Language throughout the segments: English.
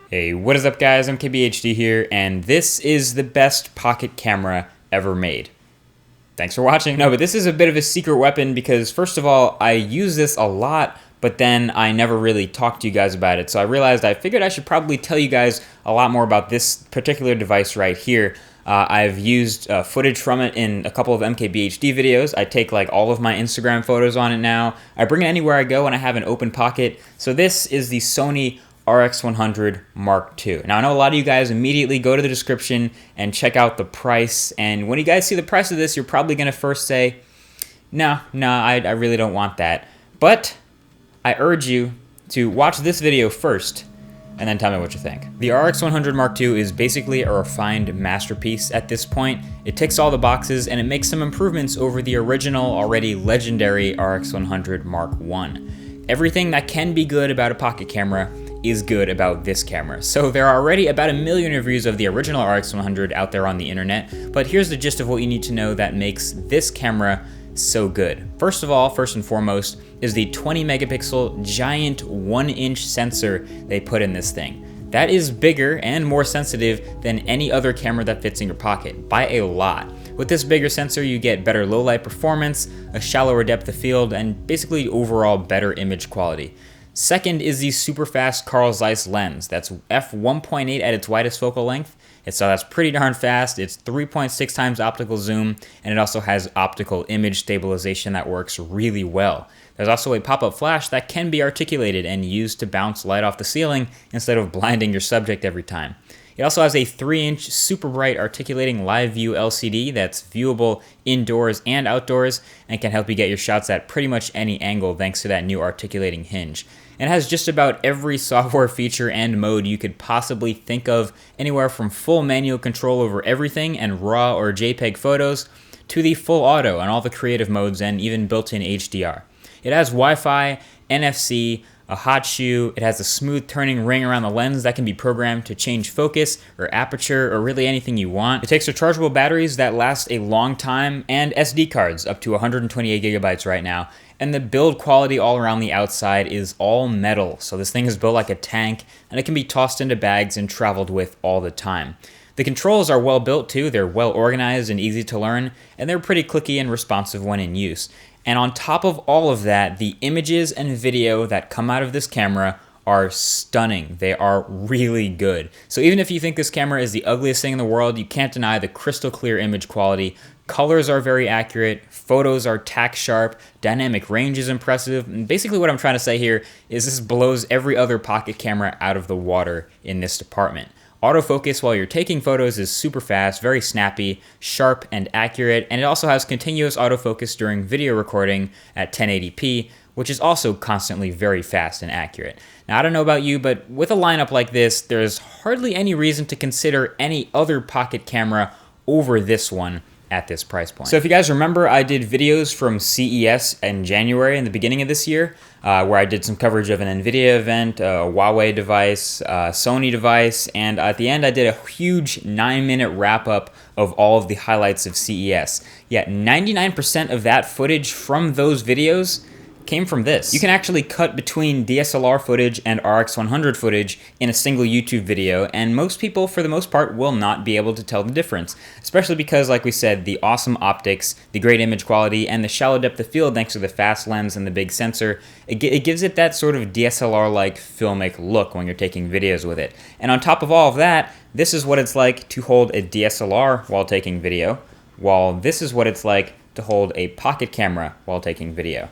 Hey, what is up guys? I'm KBHD here, and this is the best pocket camera ever made. Thanks for watching. No, but this is a bit of a secret weapon because first of all, I use this a lot, but then I never really talked to you guys about it. So I figured I should probably tell you guys a lot more about this particular device right here. I've used footage from it in a couple of MKBHD videos. I take like all of my Instagram photos on it now. I bring it anywhere I go and I have an open pocket. So this is the Sony RX100 Mark II. Now I know a lot of you guys immediately go to the description and check out the price, and when you guys see the price of this, you're probably gonna first say, no, I really don't want that. But I urge you to watch this video first and then tell me what you think. The RX100 Mark II is basically a refined masterpiece at this point. It ticks all the boxes and it makes some improvements over the original, already legendary RX100 Mark I. Everything that can be good about a pocket camera is good about this camera. So there are already about 1 million reviews of the original RX100 out there on the internet, but here's the gist of what you need to know that makes this camera so good. First of all, first and foremost, is the 20 megapixel giant 1-inch sensor they put in this thing. That is bigger and more sensitive than any other camera that fits in your pocket, by a lot. With this bigger sensor, you get better low light performance, a shallower depth of field, and basically overall better image quality. Second is the super fast Carl Zeiss lens. That's f1.8 at its widest focal length. So that's pretty darn fast. It's 3.6 times optical zoom, and it also has optical image stabilization that works really well. There's also a pop-up flash that can be articulated and used to bounce light off the ceiling instead of blinding your subject every time. It also has a 3-inch super bright articulating live view LCD that's viewable indoors and outdoors and can help you get your shots at pretty much any angle thanks to that new articulating hinge. And it has just about every software feature and mode you could possibly think of, anywhere from full manual control over everything and RAW or JPEG photos to the full auto and all the creative modes and even built-in HDR. It has Wi-Fi, NFC, a hot shoe. It has a smooth turning ring around the lens that can be programmed to change focus or aperture or really anything you want. It takes rechargeable batteries that last a long time and SD cards up to 128 gigabytes right now. And the build quality all around the outside is all metal. So this thing is built like a tank and it can be tossed into bags and traveled with all the time. The controls are well built too. They're well organized and easy to learn, and they're pretty clicky and responsive when in use. And on top of all of that, the images and video that come out of this camera are stunning. They are really good. So even if you think this camera is the ugliest thing in the world, you can't deny the crystal clear image quality. Colors are very accurate, photos are tack sharp, dynamic range is impressive, and basically what I'm trying to say here is this blows every other pocket camera out of the water in this department. Autofocus while you're taking photos is super fast, very snappy, sharp, and accurate, and it also has continuous autofocus during video recording at 1080p, which is also constantly very fast and accurate. Now, I don't know about you, but with a lineup like this, there's hardly any reason to consider any other pocket camera over this one at this price point. So if you guys remember, I did videos from CES in January in the beginning of this year, where I did some coverage of an NVIDIA event, a Huawei device, a Sony device, and at the end I did a huge 9-minute wrap-up of all of the highlights of CES. Yet 99% of that footage from those videos came from this. You can actually cut between DSLR footage and RX100 footage in a single YouTube video, and most people, for the most part, will not be able to tell the difference, especially because, like we said, the awesome optics, the great image quality, and the shallow depth of field thanks to the fast lens and the big sensor, it gives it that sort of DSLR-like filmic look when you're taking videos with it. And on top of all of that, this is what it's like to hold a DSLR while taking video, while this is what it's like to hold a pocket camera while taking video.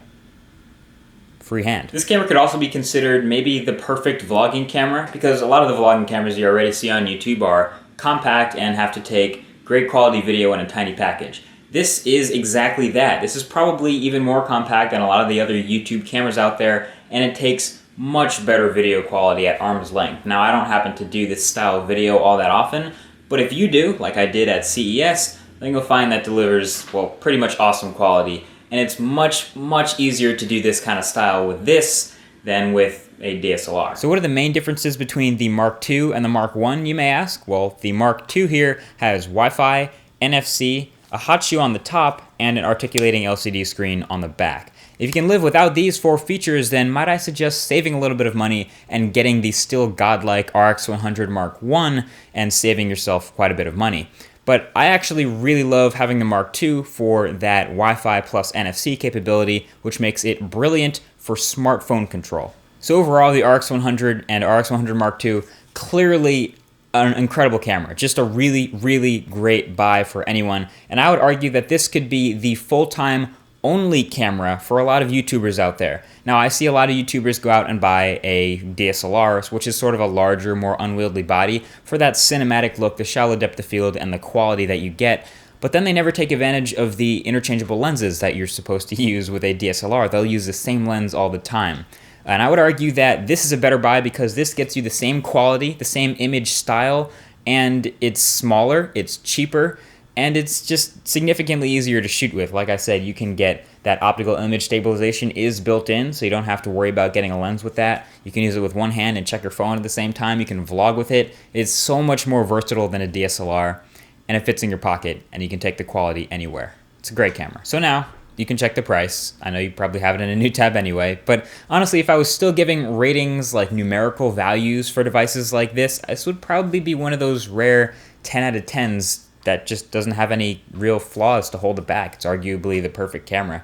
Freehand. This camera could also be considered maybe the perfect vlogging camera, because a lot of the vlogging cameras you already see on YouTube are compact and have to take great quality video in a tiny package. This is exactly that. This is probably even more compact than a lot of the other YouTube cameras out there, and it takes much better video quality at arm's length. Now, I don't happen to do this style of video all that often, but if you do, like I did at CES, then you'll find that delivers, well, pretty much awesome quality. And it's much, much easier to do this kind of style with this than with a DSLR. So what are the main differences between the Mark II and the Mark I, you may ask? Well, the Mark II here has Wi-Fi, NFC, a hot shoe on the top, and an articulating LCD screen on the back. If you can live without these 4 features, then might I suggest saving a little bit of money and getting the still godlike RX100 Mark I and saving yourself quite a bit of money. But I actually really love having the Mark II for that Wi-Fi plus NFC capability, which makes it brilliant for smartphone control. So overall, the RX100 and RX100 Mark II, clearly an incredible camera. Just a really, really great buy for anyone. And I would argue that this could be the full-time only camera for a lot of YouTubers out there. Now, I see a lot of YouTubers go out and buy a DSLR, which is sort of a larger, more unwieldy body for that cinematic look, the shallow depth of field, and the quality that you get. But then they never take advantage of the interchangeable lenses that you're supposed to use with a DSLR. They'll use the same lens all the time. And I would argue that this is a better buy because this gets you the same quality, the same image style, and it's smaller, it's cheaper, and it's just significantly easier to shoot with. Like I said, you can get that optical image stabilization is built in, so you don't have to worry about getting a lens with that. You can use it with one hand and check your phone at the same time. You can vlog with it. It's so much more versatile than a DSLR, and it fits in your pocket, and you can take the quality anywhere. It's a great camera. So now, you can check the price. I know you probably have it in a new tab anyway, but honestly, if I was still giving ratings like numerical values for devices like this would probably be one of those rare 10 out of 10s that just doesn't have any real flaws to hold it back. It's arguably the perfect camera.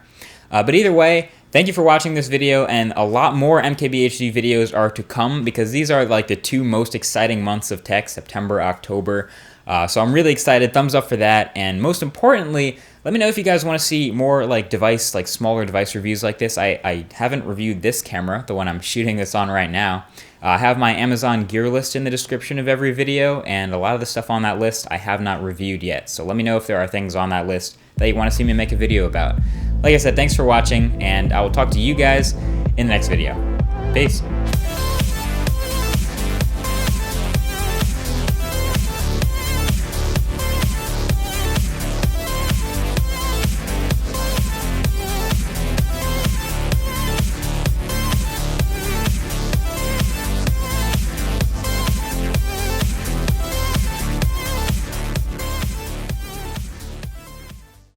But either way, thank you for watching this video, and a lot more MKBHD videos are to come because these are like the 2 most exciting months of tech, September, October. So I'm really excited. Thumbs up for that. And most importantly, let me know if you guys want to see more like smaller device reviews like this. I haven't reviewed this camera, the one I'm shooting this on right now. I have my Amazon gear list in the description of every video, and a lot of the stuff on that list I have not reviewed yet. So let me know if there are things on that list that you want to see me make a video about. Like I said, thanks for watching, and I will talk to you guys in the next video. Peace.